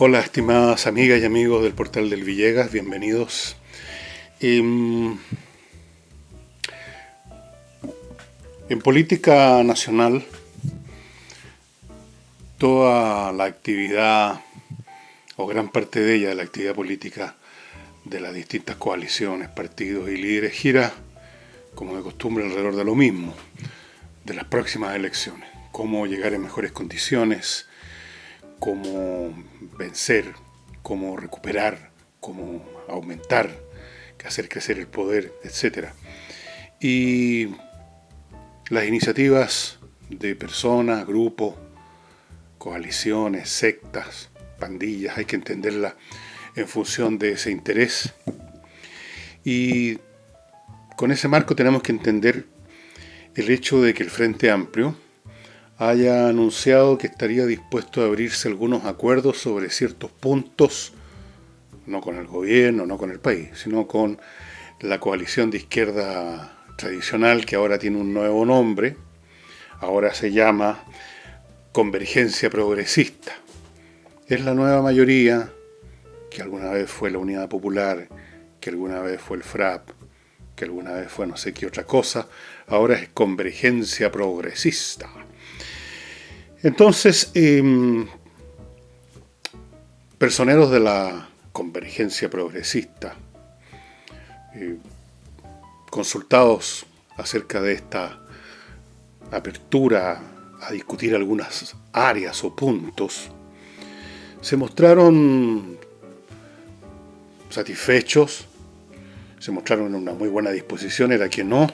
Hola, estimadas amigas y amigos del Portal del Villegas, bienvenidos. En política nacional, toda la actividad, o gran parte de ella, la actividad política de las distintas coaliciones, partidos y líderes, gira, como de costumbre, alrededor de lo mismo, de las próximas elecciones. Cómo llegar en mejores condiciones, cómo vencer, cómo recuperar, cómo aumentar, hacer crecer el poder, etc. Y las iniciativas de personas, grupos, coaliciones, sectas, pandillas, hay que entenderlas en función de ese interés. Y con ese marco tenemos que entender el hecho de que el Frente Amplio haya anunciado que estaría dispuesto a abrirse algunos acuerdos sobre ciertos puntos, no con el gobierno, no con el país, sino con la coalición de izquierda tradicional, que ahora tiene un nuevo nombre, ahora se llama Convergencia Progresista. Es la nueva mayoría, que alguna vez fue la Unidad Popular, que alguna vez fue el FRAP, que alguna vez fue no sé qué otra cosa, ahora es Convergencia Progresista. Entonces, personeros de la Convergencia Progresista, consultados acerca de esta apertura a discutir algunas áreas o puntos, se mostraron satisfechos, se mostraron en una muy buena disposición, era que no,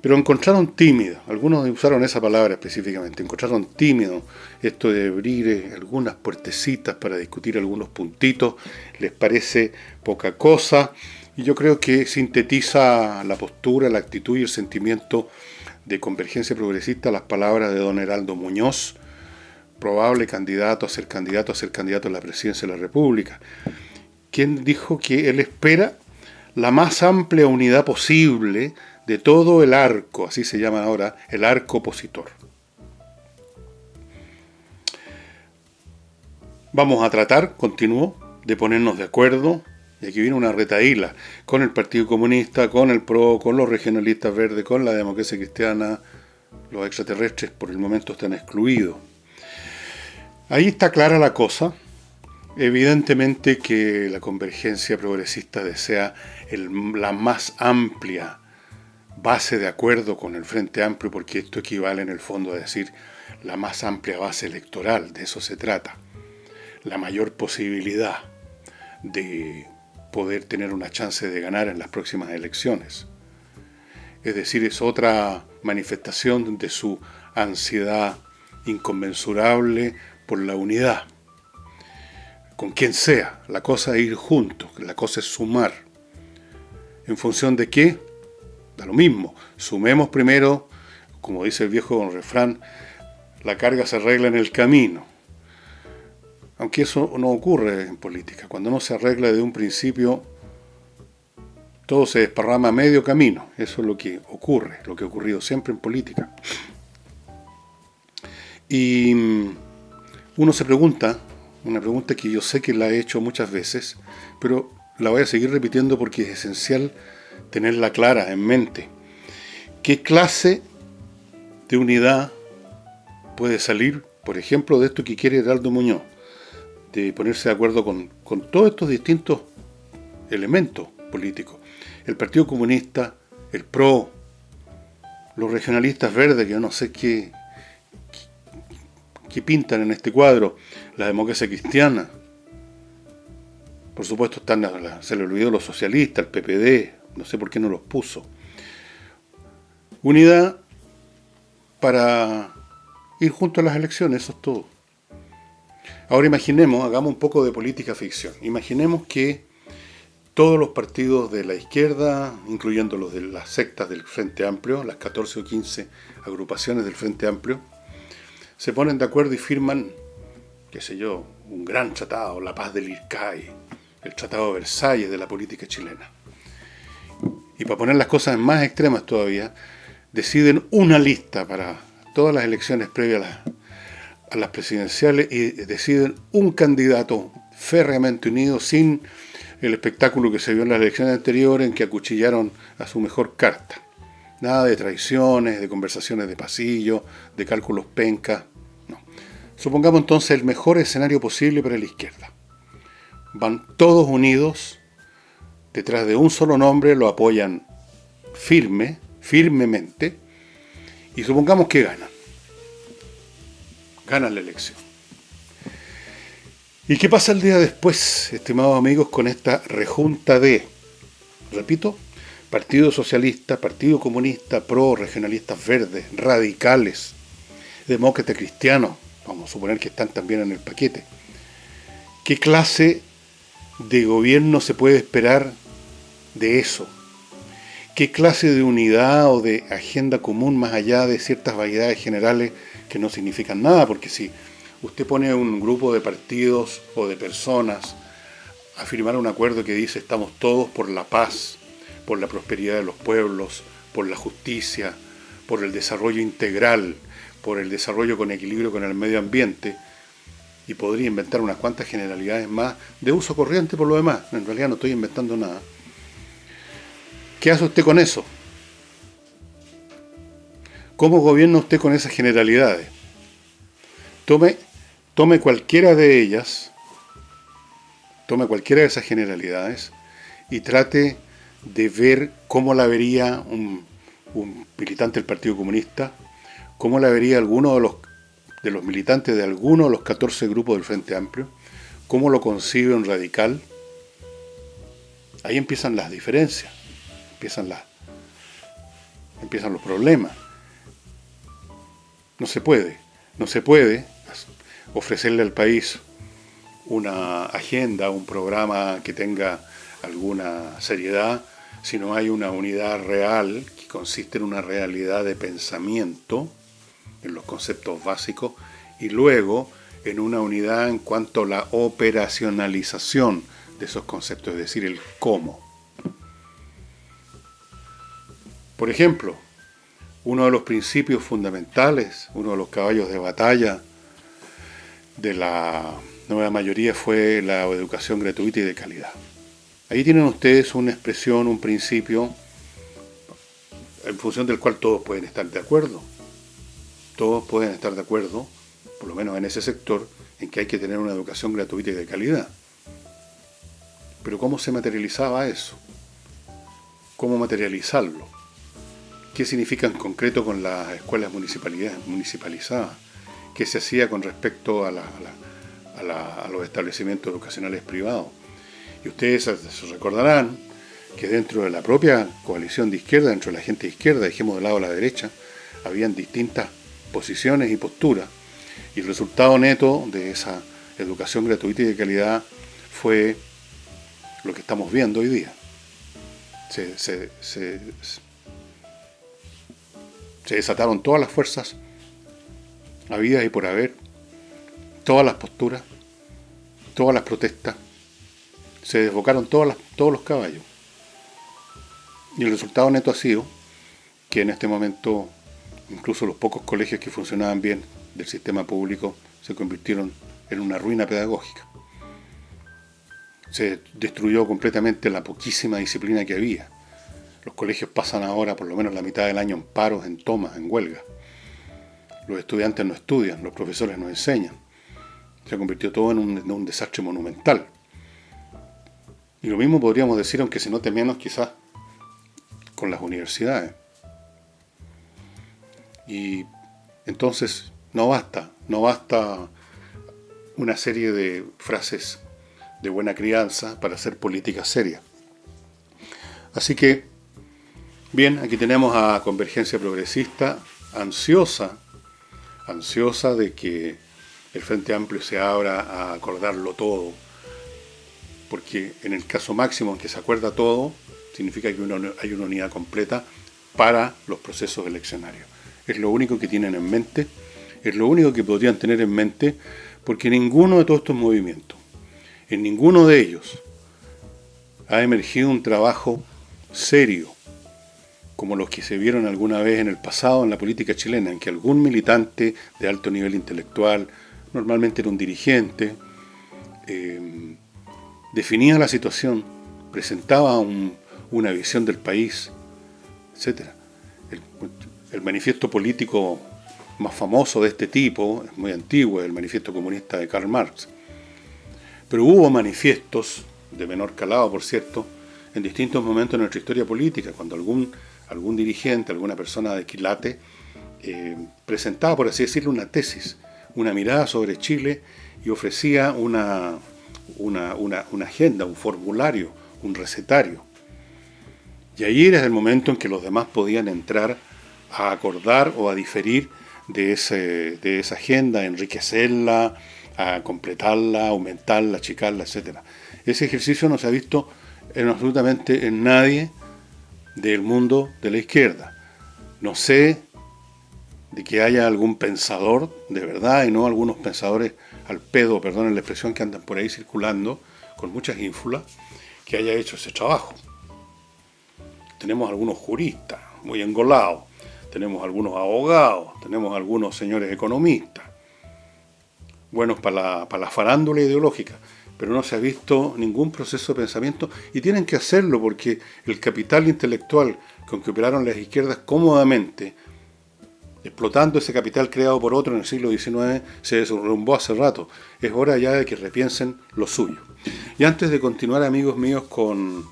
pero encontraron tímido, algunos usaron esa palabra específicamente, encontraron tímido esto de abrir algunas puertecitas para discutir algunos puntitos, les parece poca cosa, y yo creo que sintetiza la postura, la actitud y el sentimiento de Convergencia Progresista las palabras de don Heraldo Muñoz, probable candidato a ser candidato a la presidencia de la República, quien dijo que él espera la más amplia unidad posible de todo el arco, así se llama ahora, el arco opositor. Vamos a tratar, continuó, de ponernos de acuerdo, y aquí viene una retahíla, con el Partido Comunista, con el PRO, con los regionalistas verdes, con la democracia cristiana, los extraterrestres por el momento están excluidos. Ahí está clara la cosa. Evidentemente que la Convergencia Progresista desea la más amplia base de acuerdo con el Frente Amplio, porque esto equivale en el fondo a decir la más amplia base electoral, de eso se trata. La mayor posibilidad de poder tener una chance de ganar en las próximas elecciones. Es decir, es otra manifestación de su ansiedad inconmensurable por la unidad. Con quien sea, la cosa es ir juntos, la cosa es sumar. ¿En función de qué? Da lo mismo. Sumemos primero, como dice el viejo refrán, la carga se arregla en el camino. Aunque eso no ocurre en política. Cuando no se arregla desde un principio, todo se desparrama a medio camino. Eso es lo que ocurre, lo que ha ocurrido siempre en política. Y uno se pregunta, una pregunta que yo sé que la he hecho muchas veces, pero la voy a seguir repitiendo porque es esencial tenerla clara en mente. ¿Qué clase de unidad puede salir, por ejemplo, de esto que quiere Heraldo Muñoz? De ponerse de acuerdo con todos estos distintos elementos políticos. El Partido Comunista, el PRO, los regionalistas verdes, que yo no sé qué pintan en este cuadro, la democracia cristiana. Por supuesto se le olvidó los socialistas, el PPD, no sé por qué no los puso. Unidad para ir juntos a las elecciones, eso es todo. Ahora imaginemos, hagamos un poco de política ficción. Imaginemos que todos los partidos de la izquierda, incluyendo los de las sectas del Frente Amplio, las 14 o 15 agrupaciones del Frente Amplio, se ponen de acuerdo y firman, qué sé yo, un gran tratado, la paz del IRCAI, el Tratado de Versalles de la política chilena. Y para poner las cosas más extremas todavía, deciden una lista para todas las elecciones previas a las presidenciales y deciden un candidato férreamente unido sin el espectáculo que se vio en las elecciones anteriores en que acuchillaron a su mejor carta. Nada de traiciones, de conversaciones de pasillo, de cálculos pencas. No. Supongamos entonces el mejor escenario posible para la izquierda. Van todos unidos detrás de un solo nombre, lo apoyan firmemente, y supongamos que ganan la elección. ¿Y qué pasa el día después, estimados amigos, con esta rejunta de, repito, Partido Socialista, Partido Comunista, PRO, Regionalistas Verdes, Radicales, Demócratas Cristianos, vamos a suponer que están también en el paquete? ¿Qué clase de gobierno se puede esperar de eso? ¿Qué clase de unidad o de agenda común más allá de ciertas vaguedades generales que no significan nada? Porque si usted pone un grupo de partidos o de personas a firmar un acuerdo que dice estamos todos por la paz, por la prosperidad de los pueblos, por la justicia, por el desarrollo integral, por el desarrollo con equilibrio con el medio ambiente, y podría inventar unas cuantas generalidades más de uso corriente por lo demás, en realidad no estoy inventando nada. ¿Qué hace usted con eso? ¿Cómo gobierna usted con esas generalidades? Tome cualquiera de ellas, tome cualquiera de esas generalidades y trate de ver cómo la vería un militante del Partido Comunista, cómo la vería alguno de los militantes de alguno de los 14 grupos del Frente Amplio, cómo lo concibe un radical. Ahí empiezan las diferencias, empiezan los problemas. No se puede ofrecerle al país una agenda, un programa que tenga alguna seriedad, si no hay una unidad real que consiste en una realidad de pensamiento, en los conceptos básicos, y luego en una unidad en cuanto a la operacionalización de esos conceptos, es decir, el cómo. Por ejemplo, uno de los principios fundamentales, uno de los caballos de batalla de la nueva mayoría fue la educación gratuita y de calidad. Ahí tienen ustedes una expresión, un principio, en función del cual todos pueden estar de acuerdo. Todos pueden estar de acuerdo, por lo menos en ese sector, en que hay que tener una educación gratuita y de calidad. Pero ¿cómo se materializaba eso? ¿Cómo materializarlo? ¿Qué significa en concreto con las escuelas municipalizadas? ¿Qué se hacía con respecto a los establecimientos educacionales privados? Y ustedes se recordarán que dentro de la propia coalición de izquierda, dentro de la gente de izquierda, dejemos de lado a la derecha, habían distintas posiciones y posturas, y el resultado neto de esa educación gratuita y de calidad fue lo que estamos viendo hoy día. Se desataron todas las fuerzas habidas y por haber, todas las posturas, todas las protestas, se desbocaron todos los caballos. Y el resultado neto ha sido que en este momento incluso los pocos colegios que funcionaban bien del sistema público se convirtieron en una ruina pedagógica. Se destruyó completamente la poquísima disciplina que había. Los colegios pasan ahora por lo menos la mitad del año en paros, en tomas, en huelga. Los estudiantes no estudian, los profesores no enseñan. Se convirtió todo en un desastre monumental. Y lo mismo podríamos decir, aunque se note menos quizás, con las universidades. Y entonces no basta una serie de frases de buena crianza para hacer política seria. Así que, bien, aquí tenemos a Convergencia Progresista, ansiosa de que el Frente Amplio se abra a acordarlo todo, porque en el caso máximo en que se acuerda todo, significa que hay una unidad completa para los procesos eleccionarios. Es lo único que tienen en mente, es lo único que podrían tener en mente, porque ninguno de todos estos movimientos, en ninguno de ellos, ha emergido un trabajo serio, como los que se vieron alguna vez en el pasado en la política chilena, en que algún militante de alto nivel intelectual, normalmente era un dirigente, definía la situación, presentaba una visión del país, etc. El manifiesto político más famoso de este tipo, es muy antiguo, es el manifiesto comunista de Karl Marx. Pero hubo manifiestos, de menor calado por cierto, en distintos momentos de nuestra historia política, cuando algún dirigente, alguna persona de quilate, presentaba, por así decirlo, una tesis, una mirada sobre Chile y ofrecía una agenda, un formulario, un recetario. Y ahí era el momento en que los demás podían entrar a acordar o a diferir de esa agenda, enriquecerla, a completarla, aumentarla, achicarla, etc. Ese ejercicio no se ha visto absolutamente en nadie del mundo de la izquierda. No sé de que haya algún pensador de verdad y no algunos pensadores al pedo, perdonen la expresión, que andan por ahí circulando con muchas ínfulas, que haya hecho ese trabajo. Tenemos algunos juristas muy engolados, tenemos algunos abogados, tenemos algunos señores economistas, buenos para la farándula ideológica, pero no se ha visto ningún proceso de pensamiento y tienen que hacerlo porque el capital intelectual con que operaron las izquierdas cómodamente, explotando ese capital creado por otro en el siglo XIX, se derrumbó hace rato. Es hora ya de que repiensen lo suyo. Y antes de continuar, amigos míos, con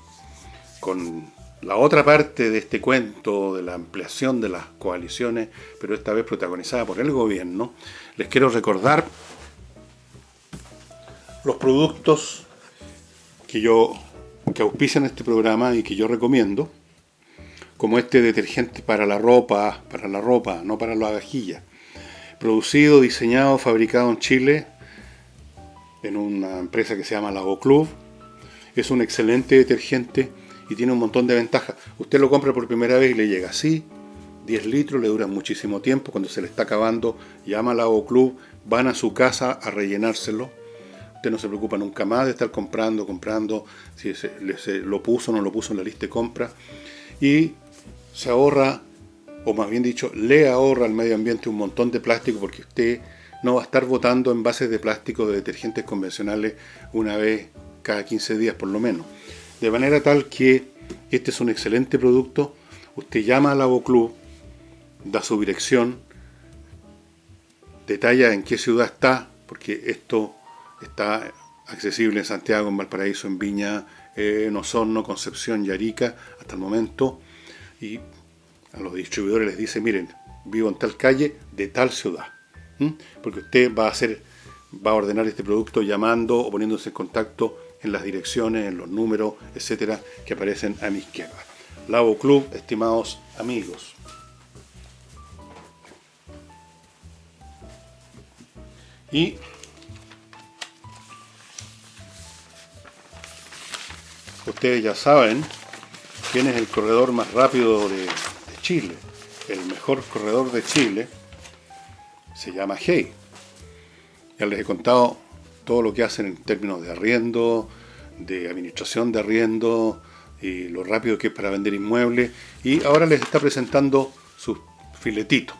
la otra parte de este cuento de la ampliación de las coaliciones, pero esta vez protagonizada por el gobierno, les quiero recordar los productos que auspician este programa y que yo recomiendo, como este detergente para la ropa, no para la vajilla, producido, diseñado, fabricado en Chile, en una empresa que se llama Lavoclub. Es un excelente detergente y tiene un montón de ventajas. Usted lo compra por primera vez y le llega así, 10 litros, le dura muchísimo tiempo. Cuando se le está acabando, llama a Lavoclub, van a su casa a rellenárselo. Usted no se preocupa nunca más de estar comprando, si se lo puso o no lo puso en la lista de compra. Y se ahorra, o más bien dicho, le ahorra al medio ambiente un montón de plástico, porque usted no va a estar botando envases de plástico de detergentes convencionales una vez cada 15 días por lo menos. De manera tal que este es un excelente producto. Usted llama a Lavoclub, da su dirección, detalla en qué ciudad está, porque esto está accesible en Santiago, en Valparaíso, en Viña, en Osorno, Concepción y Arica hasta el momento. Y a los distribuidores les dice, miren, vivo en tal calle de tal ciudad. Porque usted va a ordenar este producto llamando o poniéndose en contacto en las direcciones, en los números, etcétera, que aparecen a mi izquierda. Lavoclub, estimados amigos. Y ustedes ya saben quién es el corredor más rápido de Chile. El mejor corredor de Chile se llama Hey. Ya les he contado todo lo que hacen en términos de arriendo, de administración de arriendo y lo rápido que es para vender inmuebles. Y ahora les está presentando sus filetitos.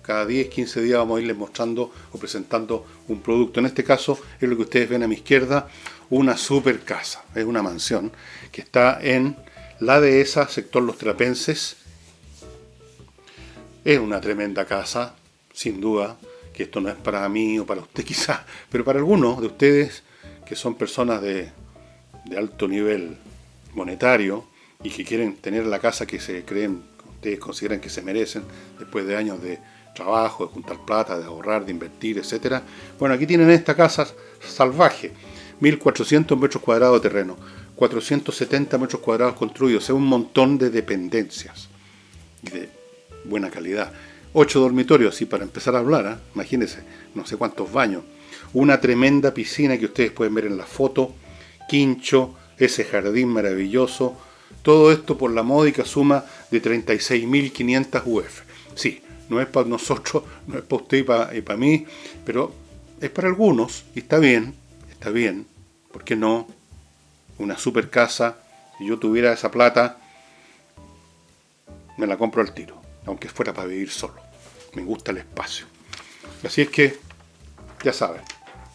Cada 10, 15 días vamos a irles mostrando o presentando un producto. En este caso es lo que ustedes ven a mi izquierda, una super casa. Es una mansión que está en la dehesa, sector Los Trapenses. Es una tremenda casa, sin duda, que esto no es para mí o para usted quizás, pero para algunos de ustedes que son personas de alto nivel monetario y que quieren tener la casa que ustedes consideran que se merecen después de años de trabajo, de juntar plata, de ahorrar, de invertir, etcétera. Bueno, aquí tienen esta casa salvaje, 1.400 metros cuadrados de terreno, 470 metros cuadrados construidos, o sea, un montón de dependencias y de buena calidad. 8 dormitorios, y para empezar a hablar, imagínense, no sé cuántos baños, una tremenda piscina que ustedes pueden ver en la foto, quincho, ese jardín maravilloso, todo esto por la módica suma de 36.500 UF. Sí, no es para nosotros, no es para usted y para mí, pero es para algunos, y está bien, ¿por qué no? Una super casa, si yo tuviera esa plata, me la compro al tiro, aunque fuera para vivir solo. Me gusta el espacio. Así es que, ya saben,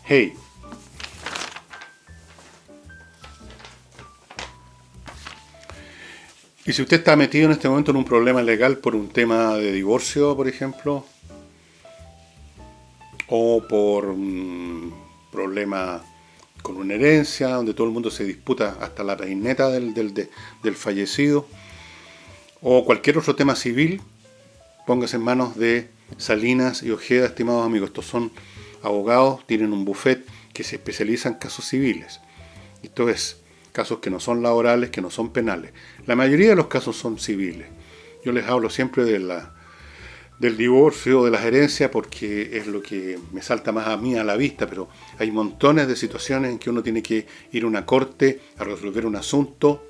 hey. Y si usted está metido en este momento en un problema legal por un tema de divorcio, por ejemplo, o por un problema con una herencia, donde todo el mundo se disputa hasta la peineta del fallecido, o cualquier otro tema civil, póngase en manos de Salinas y Ojeda, estimados amigos. Estos son abogados, tienen un buffet que se especializa en casos civiles. Esto es, casos que no son laborales, que no son penales. La mayoría de los casos son civiles. Yo les hablo siempre del divorcio, de las herencias, porque es lo que me salta más a mí a la vista, pero hay montones de situaciones en que uno tiene que ir a una corte a resolver un asunto,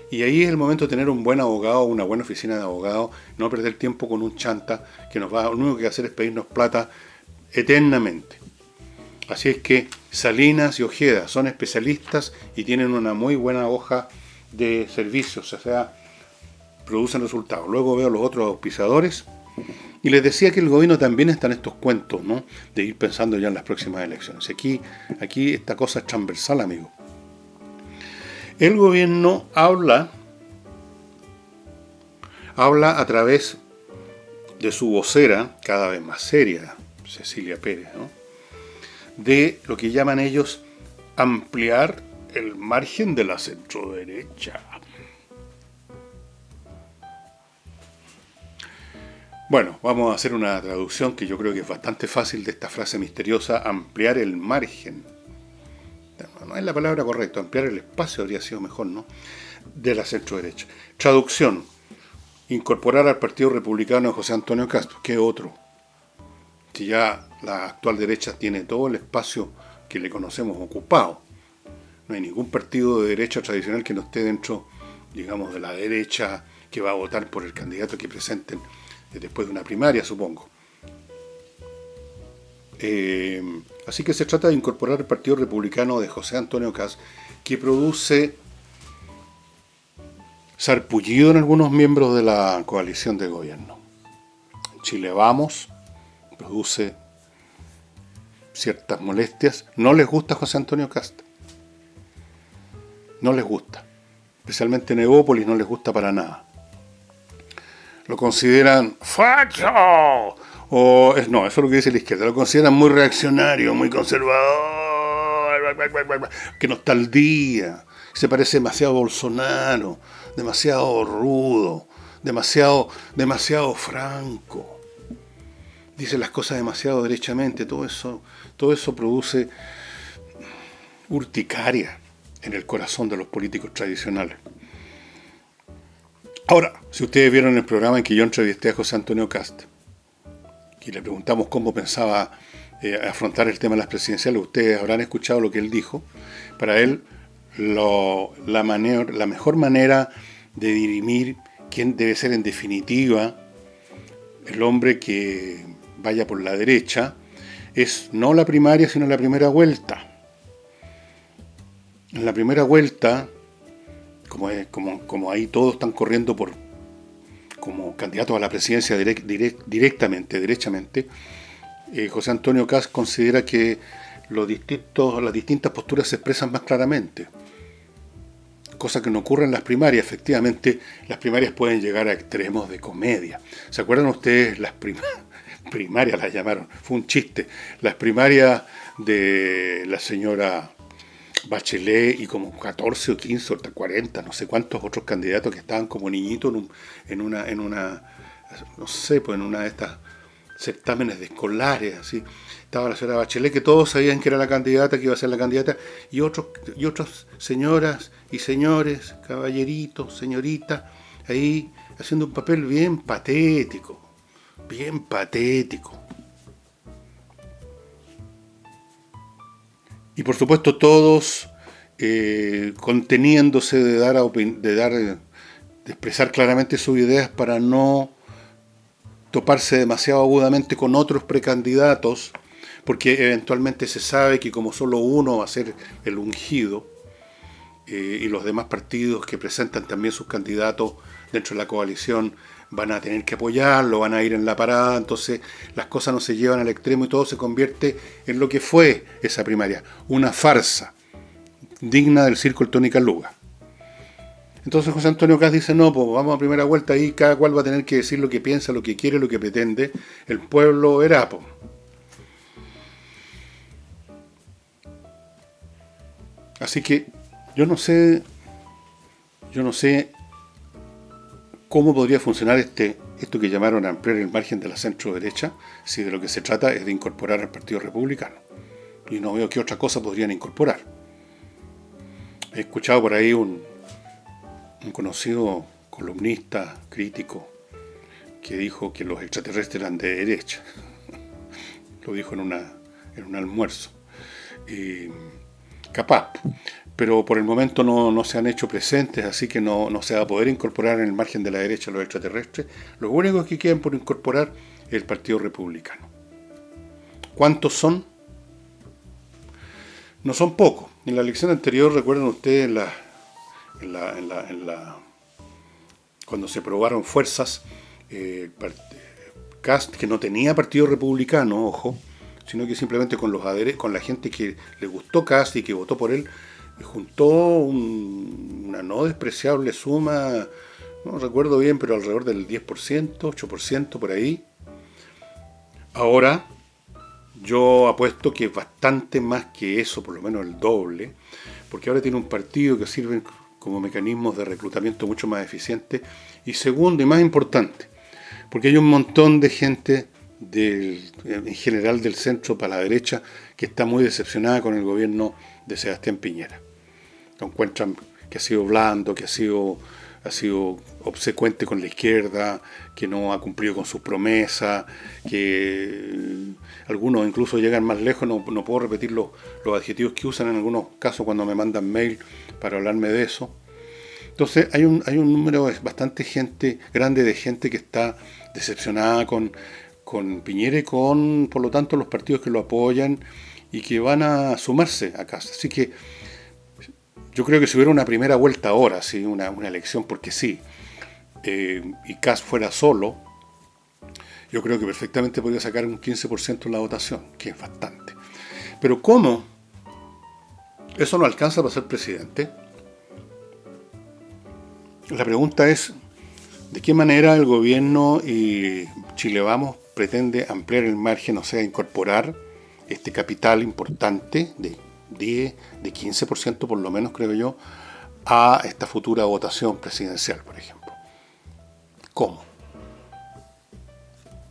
y ahí es el momento de tener un buen abogado, una buena oficina de abogados, no perder tiempo con un chanta que lo único que hacer es pedirnos plata eternamente. Así es que Salinas y Ojeda son especialistas y tienen una muy buena hoja de servicios, o sea, producen resultados. Luego veo los otros auspiciadores y les decía que el gobierno también está en estos cuentos, ¿no?, de ir pensando ya en las próximas elecciones. Aquí esta cosa es transversal, amigo. El gobierno habla a través de su vocera, cada vez más seria, Cecilia Pérez, ¿no?, de lo que llaman ellos ampliar el margen de la centroderecha. Bueno, vamos a hacer una traducción que yo creo que es bastante fácil de esta frase misteriosa, ampliar el margen. No es la palabra correcta, ampliar el espacio habría sido mejor, ¿no?, de la centroderecha. Traducción: incorporar al Partido Republicano de José Antonio Cast. ¿Qué otro? Si ya la actual derecha tiene todo el espacio que le conocemos ocupado. No hay ningún partido de derecha tradicional que no esté dentro, digamos, de la derecha que va a votar por el candidato que presenten después de una primaria, supongo. Así que se trata de incorporar el Partido Republicano de José Antonio Cast, que produce sarpullido en algunos miembros de la coalición de gobierno. Chile Vamos produce ciertas molestias. No les gusta José Antonio Cast. No les gusta. Especialmente en Evópolis no les gusta para nada. Lo consideran facho. No, eso es lo que dice la izquierda. Lo consideran muy reaccionario, muy conservador, que no está al día. Se parece demasiado a Bolsonaro, demasiado rudo, demasiado franco. Dice las cosas demasiado derechamente. Todo eso produce urticaria en el corazón de los políticos tradicionales. Ahora, si ustedes vieron el programa en que yo entrevisté a José Antonio Cast y le preguntamos cómo pensaba afrontar el tema de las presidenciales, ustedes habrán escuchado lo que él dijo. Para él, la mejor manera de dirimir quién debe ser en definitiva el hombre que vaya por la derecha es no la primaria, sino la primera vuelta. En la primera vuelta, como ahí todos están corriendo como candidatos a la presidencia derechamente, José Antonio Cast considera que las distintas posturas se expresan más claramente, cosa que no ocurre en las primarias. Efectivamente, las primarias pueden llegar a extremos de comedia. ¿Se acuerdan ustedes las primarias las llamaron? Fue un chiste. Las primarias de la señora Bachelet y como 14 o 15 o hasta 40, no sé cuántos otros candidatos que estaban como niñitos en una de estas certámenes de escolares, así. Estaba la señora Bachelet, que todos sabían que era la candidata, que iba a ser la candidata, y otras señoras y señores, caballeritos, señoritas, ahí haciendo un papel bien patético. Y por supuesto todos conteniéndose de expresar claramente sus ideas para no toparse demasiado agudamente con otros precandidatos, porque eventualmente se sabe que como solo uno va a ser el ungido, y los demás partidos que presentan también sus candidatos dentro de la coalición van a tener que apoyarlo, van a ir en la parada, entonces las cosas no se llevan al extremo y todo se convierte en lo que fue esa primaria, una farsa digna del circo El Tónica Luga. Entonces José Antonio Kast dice, no, pues vamos a primera vuelta y cada cual va a tener que decir lo que piensa, lo que quiere, lo que pretende. El pueblo verá, pues. Así que yo no sé cómo podría funcionar esto que llamaron ampliar el margen de la centro derecha, si de lo que se trata es de incorporar al Partido Republicano. Y no veo qué otra cosa podrían incorporar. He escuchado por ahí un conocido columnista, crítico, que dijo que los extraterrestres eran de derecha. Lo dijo en un almuerzo. Capaz. Pero por el momento no se han hecho presentes, así que no se va a poder incorporar en el margen de la derecha los extraterrestres. Los únicos que quedan por incorporar es el Partido Republicano. ¿Cuántos son? No son pocos. En la elección anterior, recuerdan ustedes, cuando se probaron fuerzas, Kast, que no tenía Partido Republicano, ojo, sino que simplemente con la gente que le gustó Kast y que votó por él, juntó una no despreciable suma, no recuerdo bien, pero alrededor del 10%, 8% por ahí. Ahora, yo apuesto que es bastante más que eso, por lo menos el doble, porque ahora tiene un partido que sirve como mecanismos de reclutamiento mucho más eficientes. Y segundo, y más importante, porque hay un montón de gente en general del centro para la derecha que está muy decepcionada con el gobierno de Sebastián Piñera. Lo encuentran que ha sido blando, que ha sido obsecuente con la izquierda, que no ha cumplido con sus promesas, que algunos incluso llegan más lejos, no puedo repetir los adjetivos que usan en algunos casos cuando me mandan mail para hablarme de eso. Entonces hay un número bastante grande de gente que está decepcionada con Piñera y con, por lo tanto, los partidos que lo apoyan y que van a sumarse a Kast. Así que yo creo que si hubiera una primera vuelta ahora, ¿sí? una elección porque sí, y Kast fuera solo, yo creo que perfectamente podría sacar un 15% en la votación, que es bastante. Pero ¿cómo? ¿Eso no alcanza para ser presidente? La pregunta es, ¿de qué manera el gobierno y Chile Vamos pretende ampliar el margen, o sea, incorporar este capital importante de 15% por lo menos, creo yo, a esta futura votación presidencial, por ejemplo? ¿Cómo?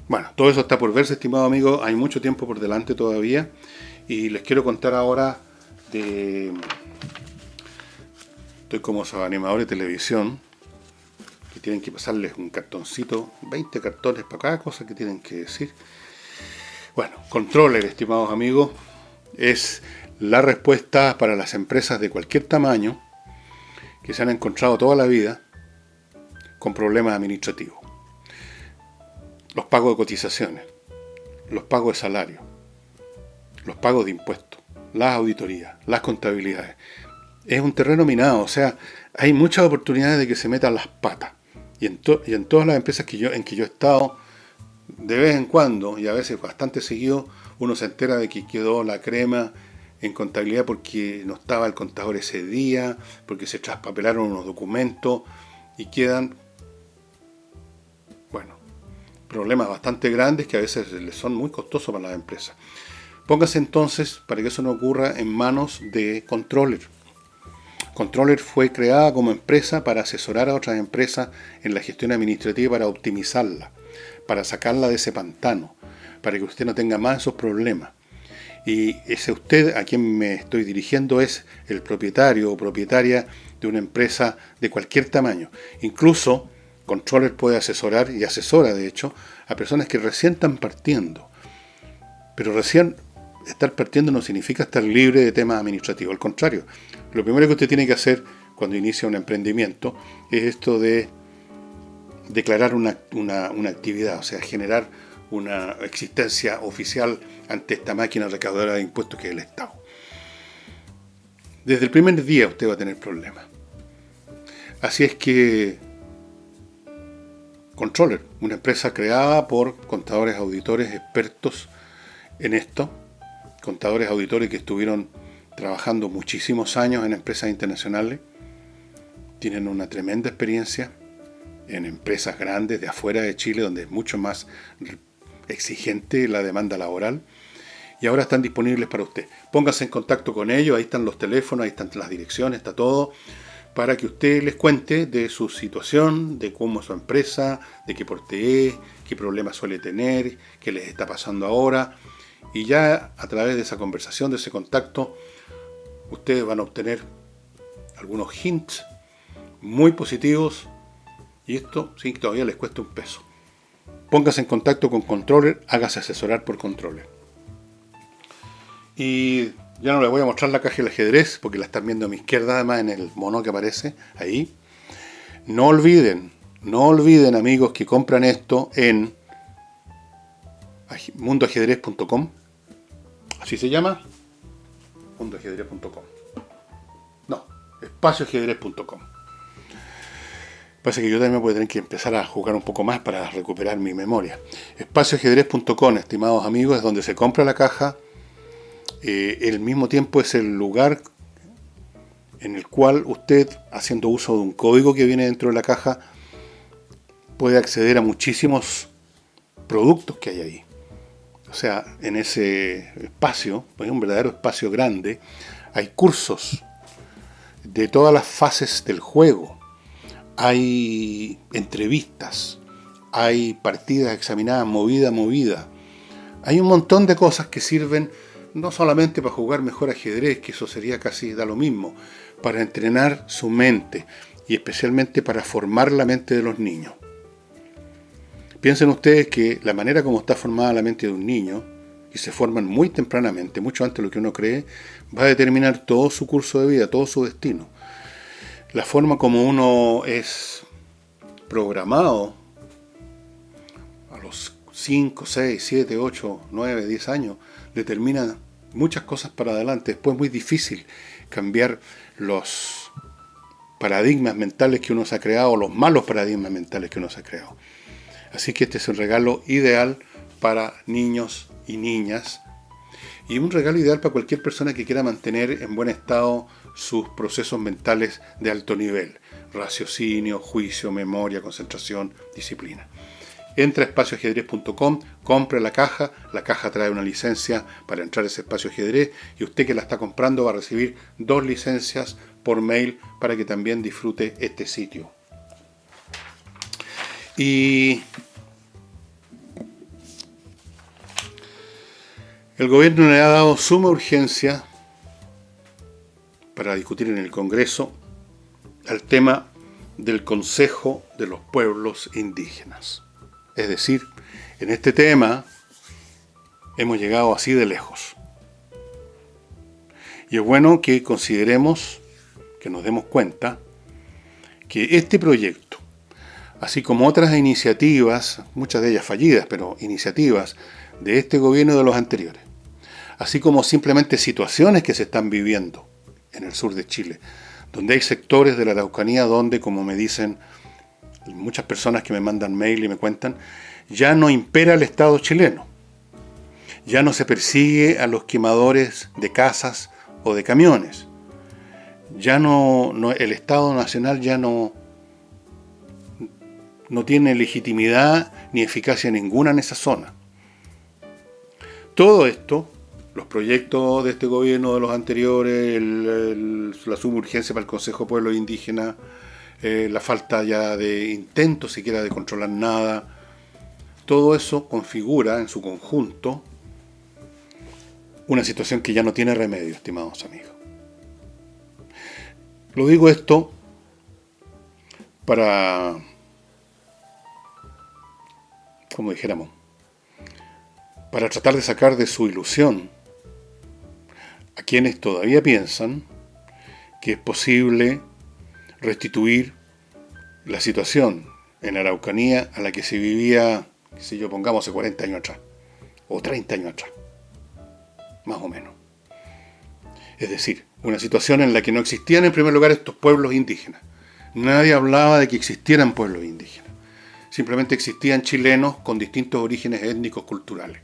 Bueno, todo eso está por verse, estimado amigo. Hay mucho tiempo por delante todavía. Y les quiero contar ahora estoy como animador de televisión, que tienen que pasarles un cartoncito, 20 cartones para cada cosa que tienen que decir. Bueno, Controller, estimados amigos, es la respuesta para las empresas de cualquier tamaño que se han encontrado toda la vida con problemas administrativos. Los pagos de cotizaciones, los pagos de salario, los pagos de impuestos, las auditorías, las contabilidades. Es un terreno minado, o sea, hay muchas oportunidades de que se metan las patas. Y en todas las empresas en que yo he estado, de vez en cuando, y a veces bastante seguido, uno se entera de que quedó la crema en contabilidad porque no estaba el contador ese día, porque se traspapelaron unos documentos y quedan, bueno, problemas bastante grandes que a veces les son muy costosos para las empresas. Póngase entonces, para que eso no ocurra, en manos de Controller. Controller fue creada como empresa para asesorar a otras empresas en la gestión administrativa, para optimizarla, para sacarla de ese pantano, para que usted no tenga más esos problemas. Y ese usted a quien me estoy dirigiendo es el propietario o propietaria de una empresa de cualquier tamaño. Incluso Controller puede asesorar, y asesora de hecho, a personas que recién están partiendo. Pero recién estar partiendo no significa estar libre de temas administrativos. Al contrario, lo primero que usted tiene que hacer cuando inicia un emprendimiento es esto de declarar una actividad, o sea, generar una existencia oficial ante esta máquina recaudadora de impuestos que es el Estado. Desde el primer día usted va a tener problemas. Así es que Controller, una empresa creada por contadores auditores expertos en esto, contadores auditores que estuvieron trabajando muchísimos años en empresas internacionales, tienen una tremenda experiencia en empresas grandes de afuera de Chile, donde es mucho más exigente la demanda laboral, y ahora están disponibles para usted. Póngase en contacto con ellos, ahí están los teléfonos, ahí están las direcciones, está todo, para que usted les cuente de su situación, de cómo es su empresa, de qué porte es, qué problemas suele tener, qué les está pasando ahora, y ya a través de esa conversación, de ese contacto, ustedes van a obtener algunos hints muy positivos, y esto sin que todavía les cueste un peso. Póngase en contacto con Controller, hágase asesorar por Controller. Y ya no les voy a mostrar la caja del ajedrez, porque la están viendo a mi izquierda, además en el mono que aparece ahí. No olviden amigos que compran esto en mundoajedrez.com. ¿Así se llama? mundoajedrez.com. No, espacioajedrez.com. Parece que yo también voy a tener que empezar a jugar un poco más para recuperar mi memoria. Espacioajedrez.com, estimados amigos, es donde se compra la caja. Al mismo tiempo es el lugar en el cual usted, haciendo uso de un código que viene dentro de la caja, puede acceder a muchísimos productos que hay ahí. O sea, en ese espacio, es un verdadero espacio grande, hay cursos de todas las fases del juego, hay entrevistas, hay partidas examinadas movida a movida, hay un montón de cosas que sirven no solamente para jugar mejor ajedrez, que eso sería casi da lo mismo, para entrenar su mente y especialmente para formar la mente de los niños. Piensen ustedes que la manera como está formada la mente de un niño, y se forman muy tempranamente, mucho antes de lo que uno cree, va a determinar todo su curso de vida, todo su destino. La forma como uno es programado a los 5, 6, 7, 8, 9, 10 años, determina muchas cosas para adelante. Después es muy difícil cambiar los paradigmas mentales que uno se ha creado, los malos paradigmas mentales que uno se ha creado. Así que este es un regalo ideal para niños y niñas, y un regalo ideal para cualquier persona que quiera mantener en buen estado sus procesos mentales de alto nivel: raciocinio, juicio, memoria, concentración, disciplina. Entra a espacioajedrez.com, compre la caja trae una licencia para entrar a ese espacio ajedrez, y usted que la está comprando va a recibir 2 licencias por mail para que también disfrute este sitio. Y el gobierno le ha dado suma urgencia para discutir en el Congreso el tema del Consejo de los Pueblos Indígenas. Es decir, en este tema hemos llegado así de lejos. Y es bueno que consideremos, que nos demos cuenta, que este proyecto, así como otras iniciativas, muchas de ellas fallidas, pero iniciativas de este gobierno y de los anteriores, así como simplemente situaciones que se están viviendo en el sur de Chile, donde hay sectores de la Araucanía donde, como me dicen muchas personas que me mandan mail y me cuentan, ya no impera el Estado chileno. Ya no se persigue a los quemadores de casas o de camiones. Ya no el Estado nacional ya no tiene legitimidad ni eficacia ninguna en esa zona. Todo esto, los proyectos de este gobierno, de los anteriores, la suburgencia para el Consejo de Pueblos Indígenas, la falta ya de intento siquiera de controlar nada, todo eso configura en su conjunto una situación que ya no tiene remedio, estimados amigos. Lo digo esto para, como dijéramos, para tratar de sacar de su ilusión a quienes todavía piensan que es posible restituir la situación en la Araucanía a la que se vivía, si yo pongamos, hace 40 años atrás, o 30 años atrás, más o menos. Es decir, una situación en la que no existían en primer lugar estos pueblos indígenas. Nadie hablaba de que existieran pueblos indígenas. simplemente existían chilenos con distintos orígenes étnicos culturales.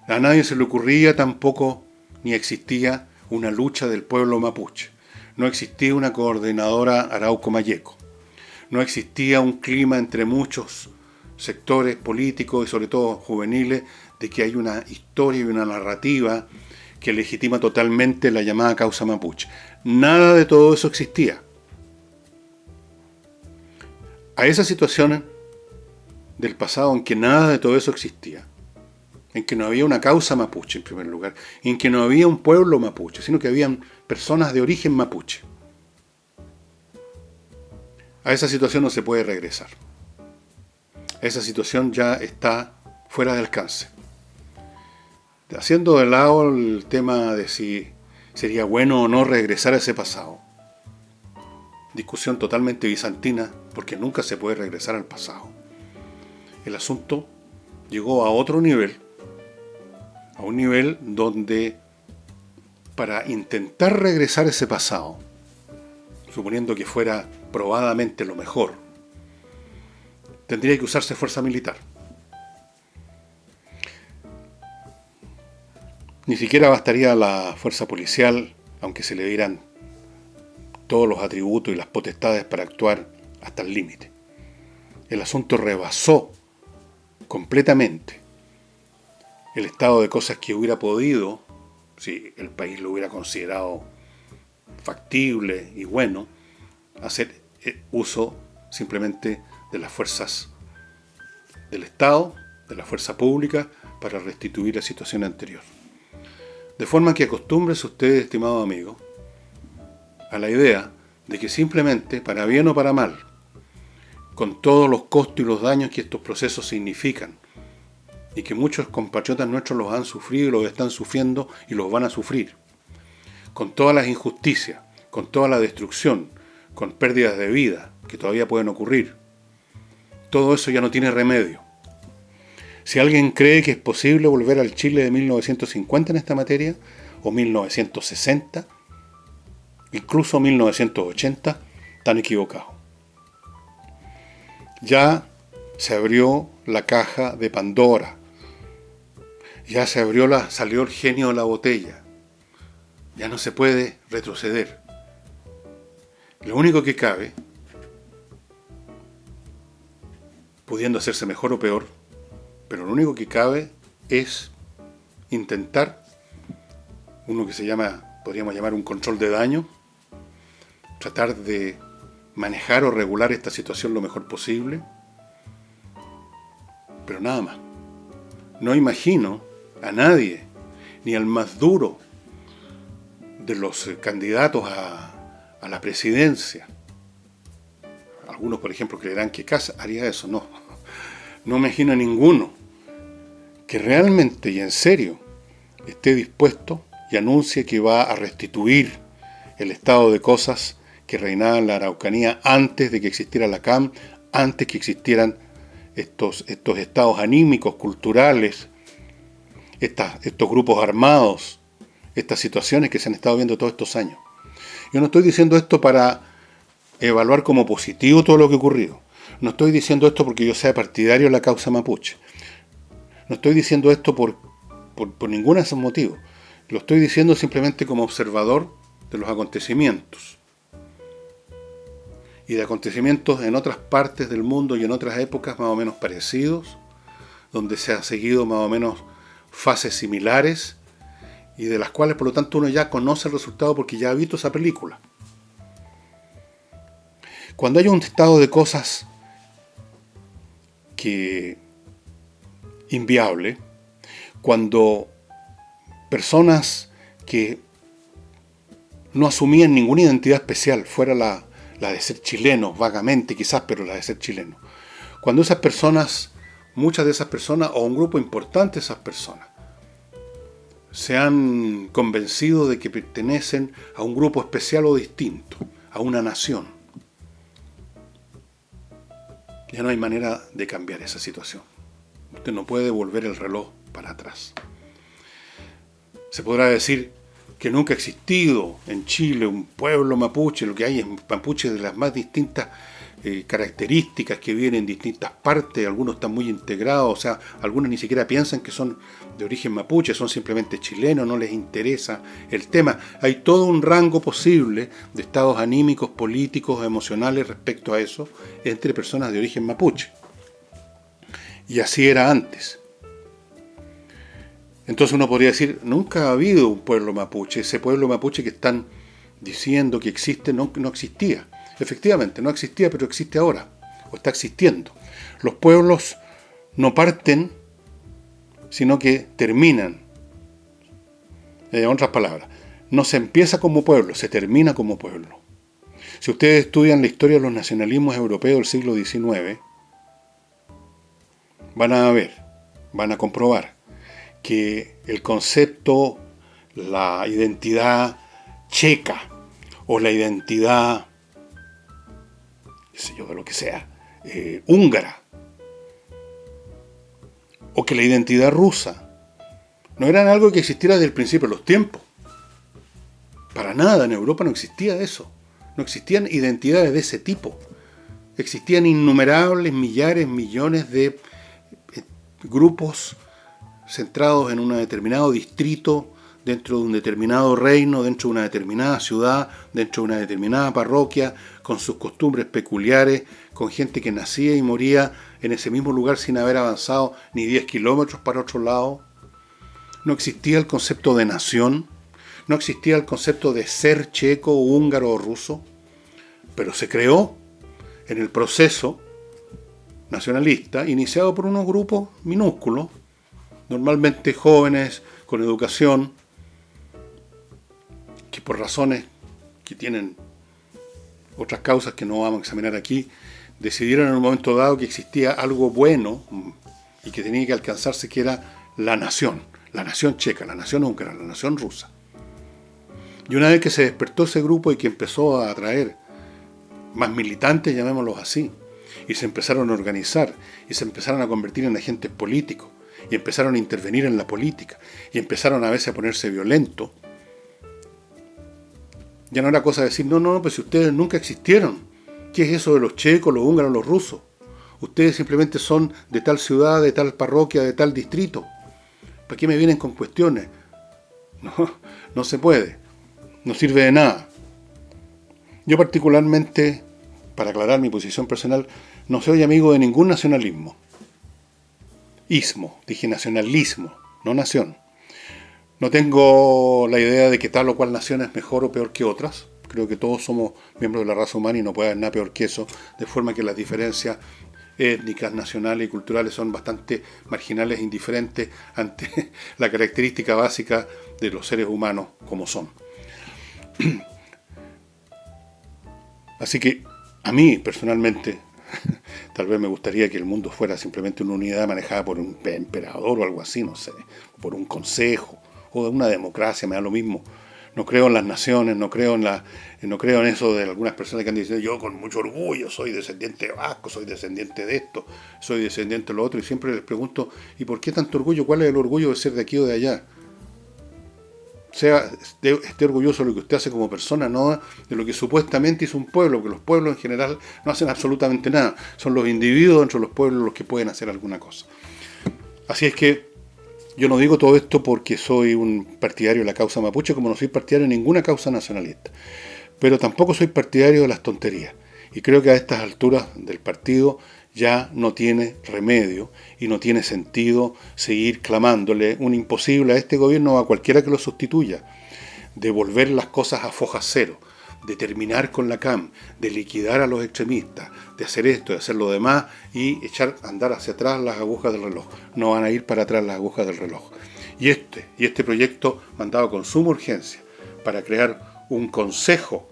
A nadie se le ocurría tampoco, ni existía una lucha del pueblo mapuche. No existía una coordinadora Arauco-Mayeco. No existía un clima entre muchos sectores políticos y sobre todo juveniles de que hay una historia y una narrativa que legitima totalmente la llamada causa mapuche. Nada de todo eso existía. A esa situación del pasado en que nada de todo eso existía, en que no había una causa mapuche en primer lugar, en que no había un pueblo mapuche, sino que habían personas de origen mapuche. A esa situación no se puede regresar. Esa situación ya está fuera de alcance. Haciendo de lado el tema de si sería bueno o no regresar a ese pasado. Discusión totalmente bizantina, porque nunca se puede regresar al pasado. El asunto llegó a otro nivel, a un nivel donde para intentar regresar a ese pasado, suponiendo que fuera probadamente lo mejor, tendría que usarse fuerza militar. Ni siquiera bastaría la fuerza policial, aunque se le dieran todos los atributos y las potestades para actuar hasta el límite. El asunto rebasó completamente el estado de cosas que hubiera podido, si el país lo hubiera considerado factible y bueno, hacer uso simplemente de las fuerzas del Estado, de la fuerza pública, para restituir la situación anterior. De forma que acostúmbrese usted, estimado amigo, a la idea de que simplemente, para bien o para mal, con todos los costos y los daños que estos procesos significan, y que muchos compatriotas nuestros los han sufrido y los están sufriendo y los van a sufrir, con todas las injusticias, con toda la destrucción, con pérdidas de vida que todavía pueden ocurrir, todo eso ya no tiene remedio. Si alguien cree que es posible volver al Chile de 1950 en esta materia, o 1960, incluso 1980, están equivocados. Ya se abrió la caja de Pandora. Ya salió el genio de la botella. Ya no se puede retroceder. Lo único que cabe, pudiendo hacerse mejor o peor, pero lo único que cabe es intentar uno que podríamos llamar un control de daño, tratar de manejar o regular esta situación lo mejor posible, pero nada más. No imagino a nadie, ni al más duro de los candidatos a la presidencia. Algunos, por ejemplo, creerán que Kast haría eso. No imagino a ninguno que realmente y en serio esté dispuesto y anuncie que va a restituir el estado de cosas que reinaba en la Araucanía antes de que existiera la CAM, antes que existieran estos estados anímicos, culturales, estos grupos armados, estas situaciones que se han estado viendo todos estos años. Yo no estoy diciendo esto para evaluar como positivo todo lo que ha ocurrido. No estoy diciendo esto porque yo sea partidario de la causa mapuche. No estoy diciendo esto por ninguno de esos motivos. Lo estoy diciendo simplemente como observador de los acontecimientos. Y de acontecimientos en otras partes del mundo y en otras épocas más o menos parecidos, donde se han seguido más o menos fases similares y de las cuales por lo tanto uno ya conoce el resultado porque ya ha visto esa película. Cuando hay un estado de cosas que inviable, cuando personas que no asumían ninguna identidad especial, fuera la de ser chilenos, vagamente quizás, pero la de ser chilenos, cuando esas personas, muchas de esas personas, o un grupo importante de esas personas, se han convencido de que pertenecen a un grupo especial o distinto, a una nación, ya no hay manera de cambiar esa situación. Usted no puede volver el reloj para atrás. Se podrá decir que nunca ha existido en Chile un pueblo mapuche, lo que hay es mapuche de las más distintas características que vienen en distintas partes, algunos están muy integrados, o sea, algunos ni siquiera piensan que son de origen mapuche, son simplemente chilenos, no les interesa el tema. Hay todo un rango posible de estados anímicos, políticos, emocionales respecto a eso entre personas de origen mapuche. Y así era antes. Entonces uno podría decir, nunca ha habido un pueblo mapuche, ese pueblo mapuche que están diciendo que existe no existía. Efectivamente, no existía, pero existe ahora, o está existiendo. Los pueblos no parten, sino que terminan. En otras palabras, no se empieza como pueblo, se termina como pueblo. Si ustedes estudian la historia de los nacionalismos europeos del siglo XIX, van a ver, van a comprobar que el concepto, la identidad checa o la identidad, qué sé yo, de lo que sea, húngara, o que la identidad rusa, no eran algo que existiera desde el principio de los tiempos. Para nada, en Europa no existía eso. No existían identidades de ese tipo. Existían innumerables, millares, millones de grupos centrados en un determinado distrito, dentro de un determinado reino, dentro de una determinada ciudad, dentro de una determinada parroquia, con sus costumbres peculiares, con gente que nacía y moría en ese mismo lugar sin haber avanzado ni 10 kilómetros para otro lado. No existía el concepto de nación, no existía el concepto de ser checo, húngaro o ruso, pero se creó en el proceso nacionalista iniciado por unos grupos minúsculos, normalmente jóvenes con educación, que por razones que tienen otras causas que no vamos a examinar aquí, decidieron en un momento dado que existía algo bueno y que tenía que alcanzarse, que era la nación checa, la nación húngara, la nación rusa. Y una vez que se despertó ese grupo y que empezó a atraer más militantes, llamémoslos así, y se empezaron a organizar, y se empezaron a convertir en agentes políticos, y empezaron a intervenir en la política, y empezaron a veces a ponerse violentos, ya no era cosa de decir, no, pues si ustedes nunca existieron, ¿qué es eso de los checos, los húngaros, los rusos? Ustedes simplemente son de tal ciudad, de tal parroquia, de tal distrito. ¿Para qué me vienen con cuestiones? No se puede, no sirve de nada. Yo particularmente, para aclarar mi posición personal, no soy amigo de ningún nacionalismo. Dije nacionalismo, no nación. No tengo la idea de que tal o cual nación es mejor o peor que otras. Creo que todos somos miembros de la raza humana y no puede haber nada peor que eso, de forma que las diferencias étnicas, nacionales y culturales son bastante marginales e indiferentes ante la característica básica de los seres humanos como son. Así que a mí personalmente tal vez me gustaría que el mundo fuera simplemente una unidad manejada por un emperador o algo así, no sé, por un consejo o de una democracia, me da lo mismo. No creo en las naciones, no creo en eso de algunas personas que han dicho, yo con mucho orgullo soy descendiente de vasco, soy descendiente de esto, soy descendiente de lo otro, y siempre les pregunto, ¿y por qué tanto orgullo? ¿Cuál es el orgullo de ser de aquí o de allá? Esté orgulloso de lo que usted hace como persona, no de lo que supuestamente hizo un pueblo, porque los pueblos en general no hacen absolutamente nada. Son los individuos dentro de los pueblos los que pueden hacer alguna cosa. Así es que yo no digo todo esto porque soy un partidario de la causa mapuche, como no soy partidario de ninguna causa nacionalista. Pero tampoco soy partidario de las tonterías. Y creo que a estas alturas del partido ya no tiene remedio y no tiene sentido seguir clamándole un imposible a este gobierno o a cualquiera que lo sustituya, de volver las cosas a foja cero, de terminar con la CAM, de liquidar a los extremistas, de hacer esto, de hacer lo demás y echar a andar hacia atrás las agujas del reloj. No van a ir para atrás las agujas del reloj. Y este proyecto mandado con suma urgencia para crear un consejo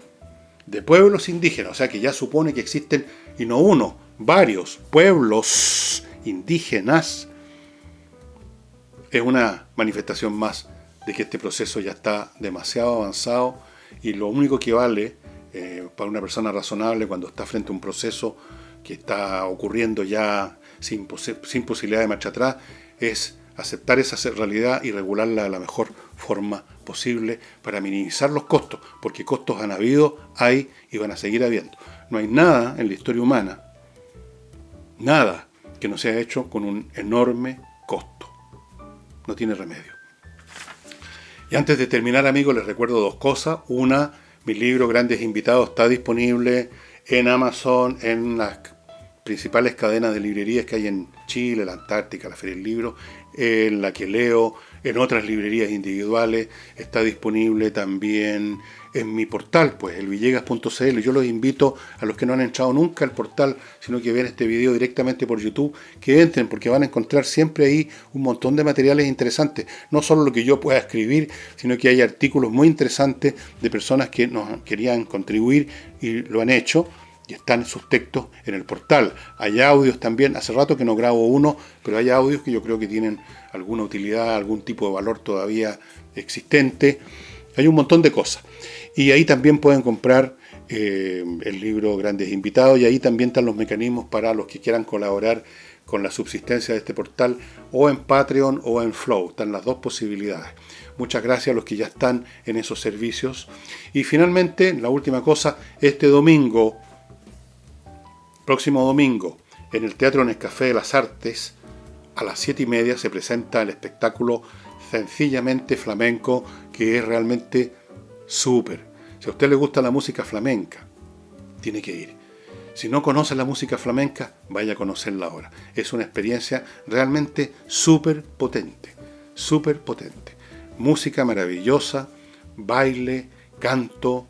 de pueblos indígenas, o sea que ya supone que existen, y no uno, varios pueblos indígenas, es una manifestación más de que este proceso ya está demasiado avanzado y lo único que vale para una persona razonable cuando está frente a un proceso que está ocurriendo ya sin posibilidad de marcha atrás es aceptar esa realidad y regularla de la mejor forma posible para minimizar los costos, porque costos han habido, hay y van a seguir habiendo. No hay nada en la historia humana, nada que no sea hecho con un enorme costo. No tiene remedio. Y antes de terminar, amigos, les recuerdo dos cosas. Una, mi libro Grandes Invitados está disponible en Amazon, en las principales cadenas de librerías que hay en Chile, la Antártica, la Feria del Libro, en la que leo, en otras librerías individuales. Está disponible también en mi portal, pues, elvillegas.cl. Yo los invito a los que no han entrado nunca al portal, sino que ven este video directamente por YouTube, que entren, porque van a encontrar siempre ahí un montón de materiales interesantes. No solo lo que yo pueda escribir, sino que hay artículos muy interesantes de personas que nos querían contribuir y lo han hecho. Y están sus textos en el portal. Hay audios también, hace rato que no grabo uno, pero hay audios que yo creo que tienen alguna utilidad, algún tipo de valor todavía existente. Hay un montón de cosas. Y ahí también pueden comprar el libro Grandes Invitados, y ahí también están los mecanismos para los que quieran colaborar con la subsistencia de este portal, o en Patreon o en Flow. Están las dos posibilidades. Muchas gracias a los que ya están en esos servicios. Y finalmente, la última cosa, este próximo domingo, en el Teatro Nescafé de las Artes, a las 7:30 se presenta el espectáculo Sencillamente Flamenco, que es realmente súper. Si a usted le gusta la música flamenca, tiene que ir. Si no conoce la música flamenca, vaya a conocerla ahora. Es una experiencia realmente súper potente, súper potente. Música maravillosa, baile, canto,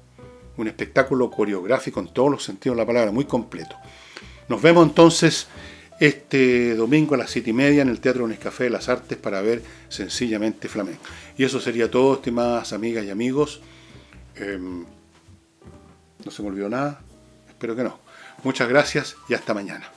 un espectáculo coreográfico en todos los sentidos de la palabra, muy completo. Nos vemos entonces este domingo a las 7:30 en el Teatro Nescafé de las Artes para ver Sencillamente Flamenco. Y eso sería todo, estimadas amigas y amigos. ¿No se me olvidó nada? Espero que no. Muchas gracias y hasta mañana.